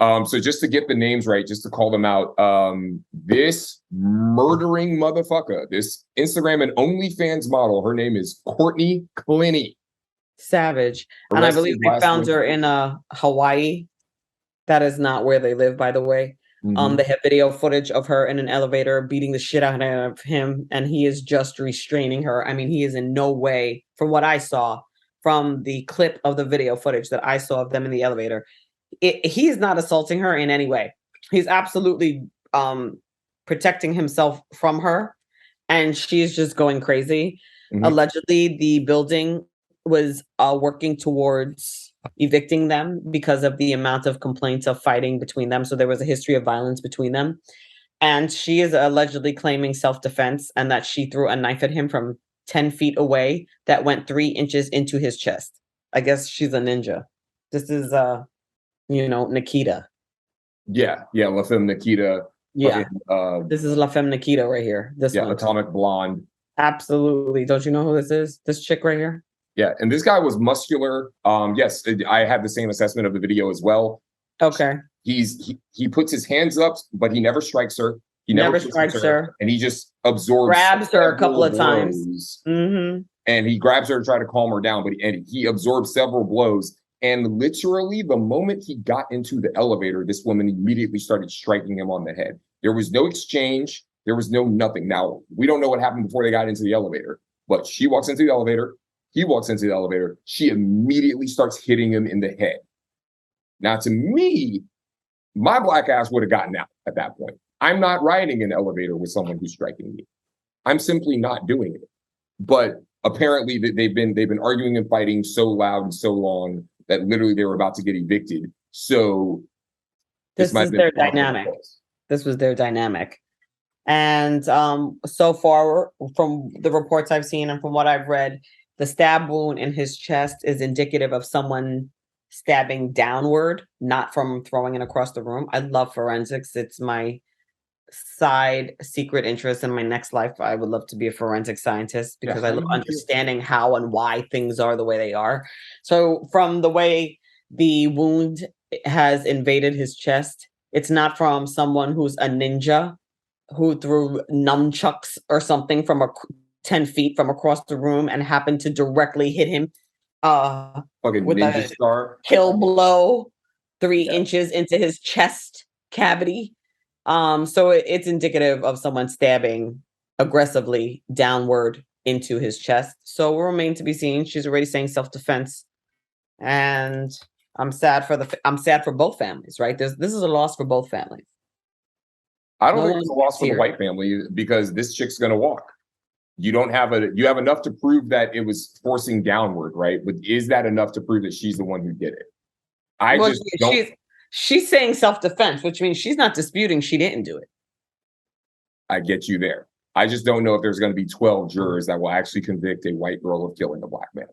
So just to get the names right, just to call them out, this murdering motherfucker, this Instagram and OnlyFans model, her name is Courtney Clinny. Savage. And I believe Arrested they last found Wednesday. her in Hawaii. That is not where they live, by the way. Mhm. They have video footage of her in an elevator beating the shit out of him, and he is just restraining her. I mean, he is in no way, from what I saw, from the clip of the video footage that I saw of them in the elevator, he's not assaulting her in any way. He's absolutely protecting himself from her, and she's just going crazy. Mhm. Allegedly, the building was working towards evicting them because of the amount of complaints of fighting between them. So there was a history of violence between them. And she is allegedly claiming self-defense and that she threw a knife at him from 10 feet away that went 3 inches into his chest. I guess she's a ninja. This is Nikita. Yeah, La Femme Nikita, fucking Yeah. This is La Femme Nikita right here. This yeah, one. Atomic Blonde. Absolutely. Don't you know who this is? This chick right here? Yeah, and this guy was muscular. Yes, I had the same assessment of the video as well. Okay. He puts his hands up, but he never strikes her. He never Never pushes strikes her, her. and he just absorbs Grabs her a couple several of times. blows. Mm-hmm. And he grabs her to try to calm her down, but he absorbs several blows. And literally, the moment he got into the elevator, this woman immediately started striking him on the head. There was no exchange. There was no nothing. Now, we don't know what happened before they got into the elevator, but she walks into the elevator. He walks into the elevator. She immediately starts hitting him in the head. Now, to me, my black ass would have gotten out at that point. I'm not riding an elevator with someone who's striking me. I'm simply not doing it. But apparently they've been arguing and fighting so loud and so long that literally they were about to get evicted. So this This might is have been their dynamic. false. This was their dynamic. And so far, from the reports I've seen and from what I've read, the stab wound in his chest is indicative of someone stabbing downward, not from throwing it across the room. I love forensics. It's my side secret interest in my next life. I would love to be a forensic scientist because I love understanding how and why things are the way they are. So from the way the wound has invaded his chest, it's not from someone who's a ninja who threw nunchucks or something from 10 feet from across the room and happened to directly hit him Fucking with ninja a star. kill blow 3 inches into his chest cavity. So it's indicative of someone stabbing aggressively downward into his chest. So will remain to be seen. She's already saying self-defense, and I'm sad for both families. Right? This is a loss for both families. I don't think it's a loss for the white family because this chick's gonna walk. You have enough to prove that it was forcing downward, right? But is that enough to prove that she's the one who did it? I just don't. She's saying self-defense, which means she's not disputing she didn't do it. I get you there. I just don't know if there's going to be 12 jurors that will actually convict a white girl of killing a black man.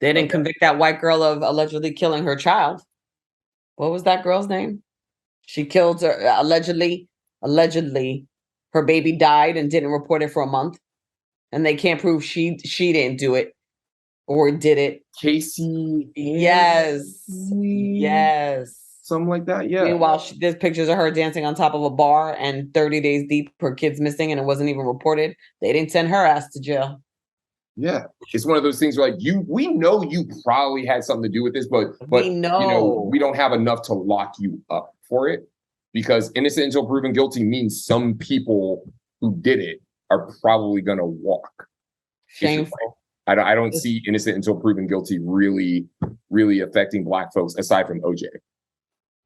They didn't convict that white girl of allegedly killing her child. What was that girl's name? She killed her allegedly. Her baby died and didn't report it for a month. And they can't prove she didn't do it or did it. Casey. Yes. Something like that. Yeah. Meanwhile, there's pictures of her dancing on top of a bar and 30 days deep, her kid's missing and it wasn't even reported. They didn't send her ass to jail. Yeah. It's one of those things where we know you probably had something to do with this, but we know. We don't have enough to lock you up for it because innocent until proven guilty means some people who did it are probably going to walk. Shameful. I don't see innocent until proven guilty really, really affecting black folks aside from OJ,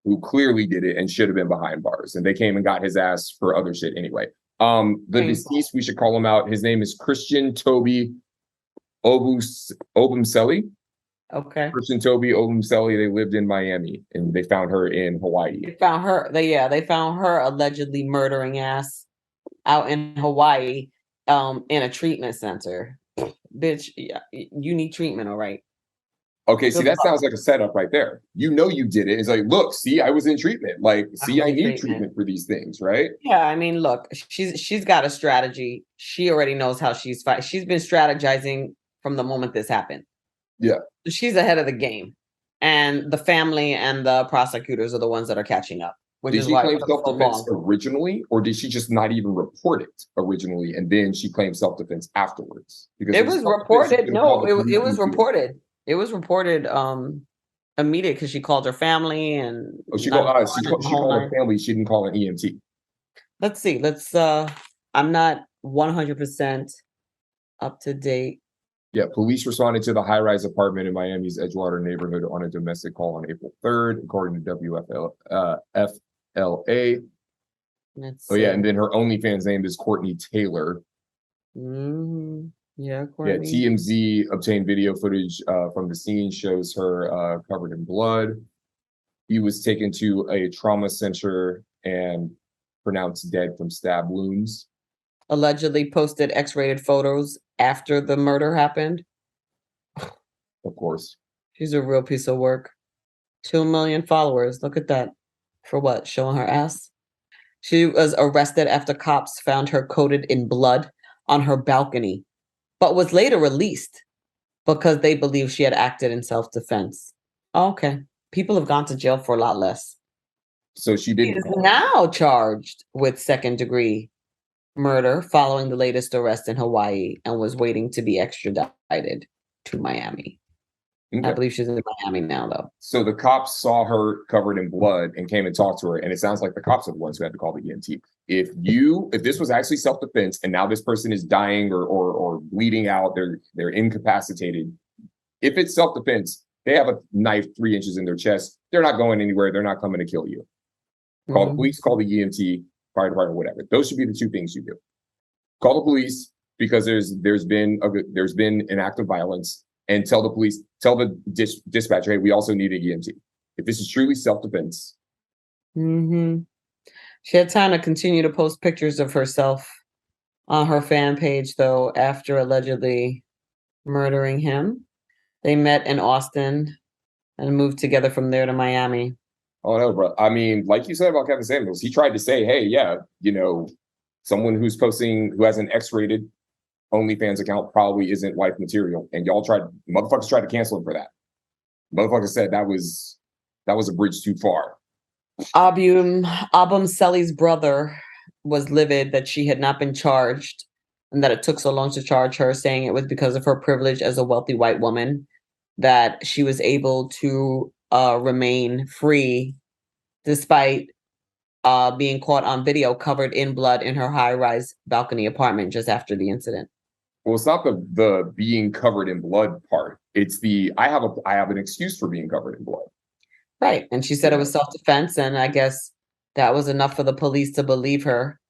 who clearly did it and should have been behind bars. And they came and got his ass for other shit anyway. The deceased, we should call him out. His name is Christian Obumseli. Okay. Christian Obumseli. They lived in Miami and they found her in Hawaii. They found her. They found her allegedly murdering ass out in Hawaii, in a treatment center. Bitch, yeah, you need treatment, all right. Okay, see, that sounds like a setup right there. You know you did it. It's like, look, see, I was in treatment. Like, see, I need treatment for these things, right? Yeah, I mean, look, she's got a strategy. She already knows how she's fighting. She's been strategizing from the moment this happened. Yeah. She's ahead of the game. And the family and the prosecutors are the ones that are catching up, which Did is she why it claim took so self-defense long. originally, or did she just not even report it originally, and then she claimed self-defense afterwards? Because It it was was self-defense, she reported. could have called No, the it, police it was immediately. reported. It was reported immediate because she called her family and Oh, she 911 called. She and called, the she whole called her nine. family. She didn't call an EMT. Let's see. I'm not 100% up to date. Yeah, police responded to the high-rise apartment in Miami's Edgewater neighborhood on a domestic call on April 3rd, according to FLA. Let's Oh yeah, see. and then her OnlyFans name is Courtney Taylor. Yeah, Yeah, Courtney. TMZ obtained video footage from the scene, shows her covered in blood. He was taken to a trauma center and pronounced dead from stab wounds. Allegedly posted X-rated photos after the murder happened. Of course. She's a real piece of work. 2 million followers. Look at that. For what? Showing her ass? She was arrested after cops found her coated in blood on her balcony, but was later released because they believe she had acted in self-defense. Okay. People have gone to jail for a lot less. So she She didn't is call. now charged with second-degree murder following the latest arrest in Hawaii and was waiting to be extradited to Miami. I Okay. believe she's in Miami now, though. So the cops saw her covered in blood and came and talked to her, and it sounds like the cops are the ones who had to call the EMT. If this was actually self-defense and now this person is dying or bleeding out, they're incapacitated. If it's self-defense, they have a knife 3 inches in their chest. They're not going anywhere. They're not coming to kill you. Call the police, call the EMT, fire department, whatever. Those should be the two things you do. Call the police because there's been an act of violence, and tell the dispatcher, hey, we also need an EMT. If this is truly self-defense. She had time to continue to post pictures of herself on her fan page, though, after allegedly murdering him. They met in Austin and moved together from there to Miami. Oh no, bro. I mean, like you said about Kevin Samuels, he tried to say, hey, yeah, someone who has an X-rated OnlyFans account probably isn't wife material. And motherfuckers tried to cancel him for that. Motherfuckers said that was a bridge too far. Obumseli's brother was livid that she had not been charged and that it took so long to charge her, saying it was because of her privilege as a wealthy white woman that she was able to remain free despite being caught on video covered in blood in her high-rise balcony apartment just after the incident. Well, it's not the being covered in blood part. It's I have an excuse for being covered in blood. Right. And she said it was self-defense, and I guess that was enough for the police to believe her.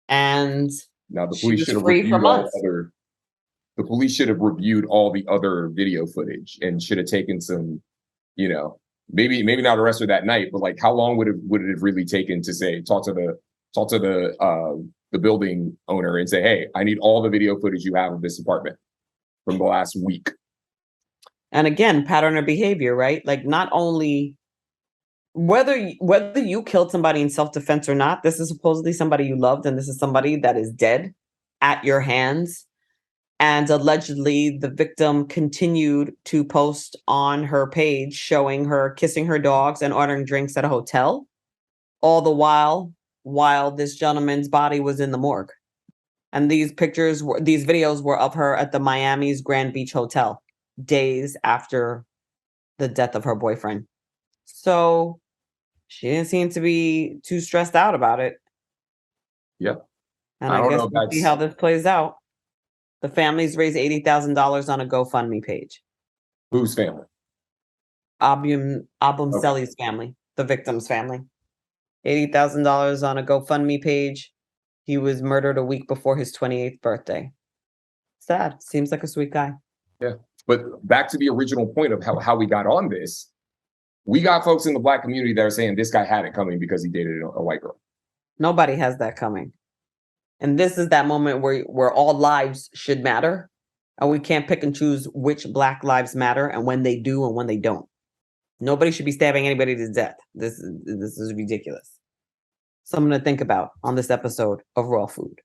And now the she police was should have free for reviewed all months. the police should have reviewed all the other video footage and should have taken some, maybe not arrest her that night, but like how long would it have really taken to say talk to the building owner and say, hey, I need all the video footage you have of this apartment from the last week. And again, pattern of behavior, right? Like not only whether you killed somebody in self-defense or not, this is supposedly somebody you loved, and this is somebody that is dead at your hands. And allegedly, the victim continued to post on her page showing her kissing her dogs and ordering drinks at a hotel, all the while this gentleman's body was in the morgue. And these videos were of her at the Miami's Grand Beach Hotel days after the death of her boyfriend. So she didn't seem to be too stressed out about it. Yep. And I guess we'll see how this plays out. The families raised $80,000 on a GoFundMe page. Whose family? Obumseli's family, the victim's family. $80,000 on a GoFundMe page. He was murdered a week before his 28th birthday. Sad. Seems like a sweet guy. Yeah. But back to the original point of how we got on this. We got folks in the Black community that are saying this guy had it coming because he dated a white girl. Nobody has that coming. And this is that moment where all lives should matter. And we can't pick and choose which Black lives matter and when they do and when they don't. Nobody should be stabbing anybody to death. This is ridiculous. Something to think about on this episode of Raw Food.